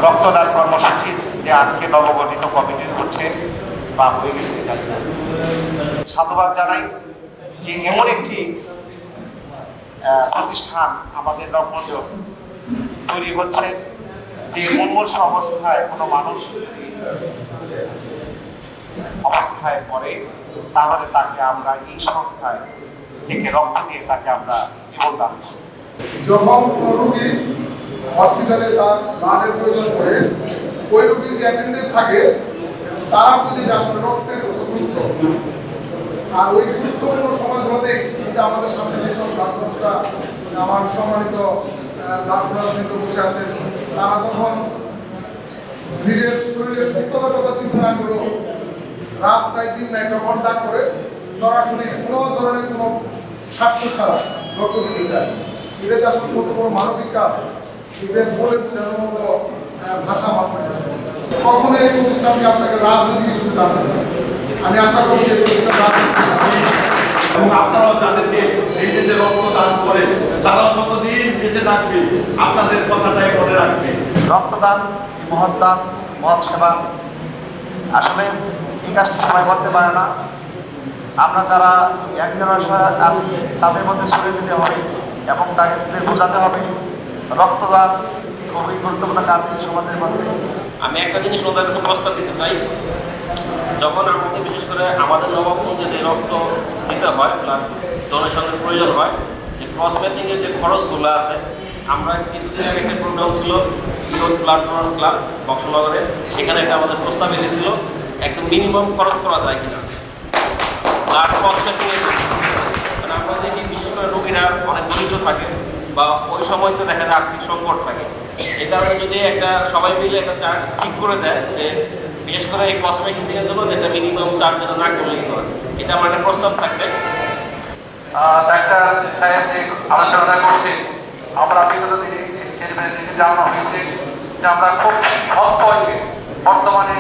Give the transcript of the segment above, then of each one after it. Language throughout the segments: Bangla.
রক্তদান কর্মসূচি যে আজকে নবগঠিত কমিটি হচ্ছে বা হয়ে গেছে জানি না, সাধুবাদ জানাই যে এমন একটি প্রতিষ্ঠান আমাদের নবগঞ্জ তৈরি হচ্ছে যে মুমূর্ষ অবস্থায় কোনো মানুষ অবস্থায় পড়ে তাহলে তাকে আমরা এই সংস্থায় থেকে রক্ত দিয়ে তাকে আমরা জীবন দান করি। যখন কোনো রোগী হসপিটালে তার ব্লাডের প্রয়োজন পড়ে ওই রোগীর যে অ্যাটেন্ডেন্স থাকে তারা বুঝে যে আসলে রক্তের গুরুত্ব, আর ওই গুরুত্বপূর্ণ সময়গুলোতেই যে আমাদের সামনে যেসব ডাক্তাররা আমার সম্মানিত ডাক্তাররা বসে আছেন তারা তখন নিজের শরীরের সুস্থতার কথা চিন্তা না করলো রাত নাই দিন নাই যখন ডাক করে সরাসরি কোনো ধরনের কোনো স্বার্থ ছাড়া রক্ত দিতে যায়। এটা যে আসলে কত বড় মানবিক কাজ এটা বলে বোঝানোর মতো ভাষা মাত্র কখনো এই প্রতিষ্ঠানকে আপনাকে রাজনৈতিক হিসেবে জানবেন। আমি আশা করি যে প্রতিষ্ঠান এবং আপনারাও যাদেরকে এই যে রক্তদান করেন তারাও যতদিন বেঁচে থাকবে আপনাদের কথাটাই মনে রাখবে। রক্তদান মহৎ দান, মহৎ সেবা, আসলে এই কাজটি সবাই করতে পারে না। আমরা যারা এক জেনারেশন আছি তাদের মধ্যে ছড়িয়ে দিতে হবে এবং তাদের বোঝাতে হবে রক্তদান খুবই গুরুত্বপূর্ণ কাজ এই সমাজের মধ্যে। আমি একটা জিনিস ওদের কাছে প্রস্তাব দিতে চাই, যখন আমাদের বিশেষ করে আমাদের নবগঞ্জে যে রক্ত দিতে হয় ব্লাড ডোনেশনের প্রয়োজন হয়, যে ক্রস ম্যাচিংয়ের যে খরচগুলো আছে, আমরা কিছুদিন আগে একটা প্রোগ্রাম ছিল ইউথ ব্লাড ডোনার্স ক্লাব বক্সনগরে, সেখানে একটা আমাদের প্রস্তাব এসেছিল একদম মিনিমাম খরচ করা যায় কিনা ব্লাড ক্রস ম্যাচিংয়ের। মানে আমরা দেখি বিশেষ করে রোগীরা অনেক দরিদ্র থাকে বা ওই সময় তো দেখা যায় আর্থিক সংকট থাকে, এই কারণে যদি একটা সবাই মিলে একটা চার্জ ঠিক করে দেয় যে বিশেষ করে এই ক্রস ম্যাচিংয়ের জন্য যেটা মিনিমাম চার্জ যেটা না করলেই হয়, এটা আমার একটা প্রস্তাব থাকবে। ডাক্তার সাহেব যে আলোচনা করছে, আমরা বিগত দিনে জানানো হয়েছে যে আমরা খুব অল্প বর্তমানে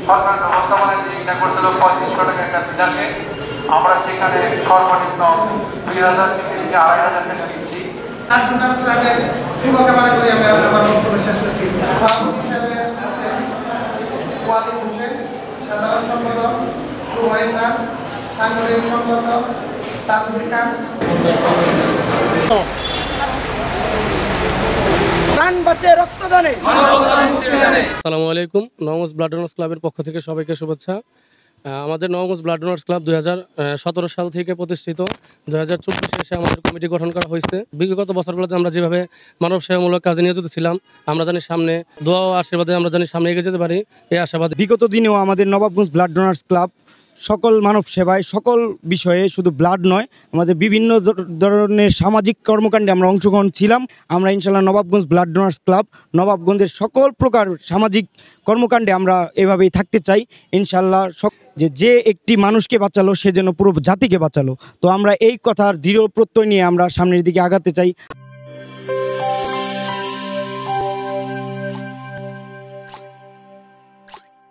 সরকার ব্যবস্থাপনায় যে এটা করছিল 3500 টাকা একটা বিনাশে, আমরা সেখানে সর্বনিম্ন 2000 থেকে 2500 টাকা দিচ্ছি। শুভকামনা করি আমি আমার বক্তব্য শেষ করছি। সভাপতি হিসাবে আছেন ওয়ালিদ হোসেন, সাধারণ সম্পাদক সুহাইল খান, সাংগঠনিক সম্পাদক তানভীর খান। আসসালামু আলাইকুম। নবগঞ্জ ব্লাড ডোনার্স ক্লাবের পক্ষ থেকে সবাইকে শুভেচ্ছা। আমাদের নবগঞ্জ ব্লাড ডোনার্স ক্লাব 2017 সাল থেকে প্রতিষ্ঠিত। 2024 এসে আমাদের কমিটি গঠন করা হয়েছে। বিগত বছরগুলোতে আমরা যেভাবে মানব সেবামূলক কাজে নিয়োজিত ছিলাম, আমরা জানি সামনে দোয়া ও আশীর্বাদে আমরা জানি সামনে এগিয়ে যেতে পারি, এই আশাবাদ। বিগত দিনেও আমাদের নবাবগঞ্জ ব্লাড ডোনার্স ক্লাব সকল মানব সেবায় সকল বিষয়ে, শুধু ব্লাড নয়, আমাদের বিভিন্ন ধরনের সামাজিক কর্মকাণ্ডে আমরা অংশগ্রহণ ছিলাম। আমরা ইনশাল্লাহ নবাবগঞ্জ ব্লাড ডোনার্স ক্লাব নবাবগঞ্জের সকল প্রকার সামাজিক কর্মকাণ্ডে আমরা এভাবেই থাকতে চাই ইনশাল্লাহ। যে একটি মানুষকে বাঁচালো সে যেন পুরো জাতিকে বাঁচালো। তো আমরা এই কথার দৃঢ় প্রত্যয় নিয়ে আমরা সামনের দিকে আগাতে চাই।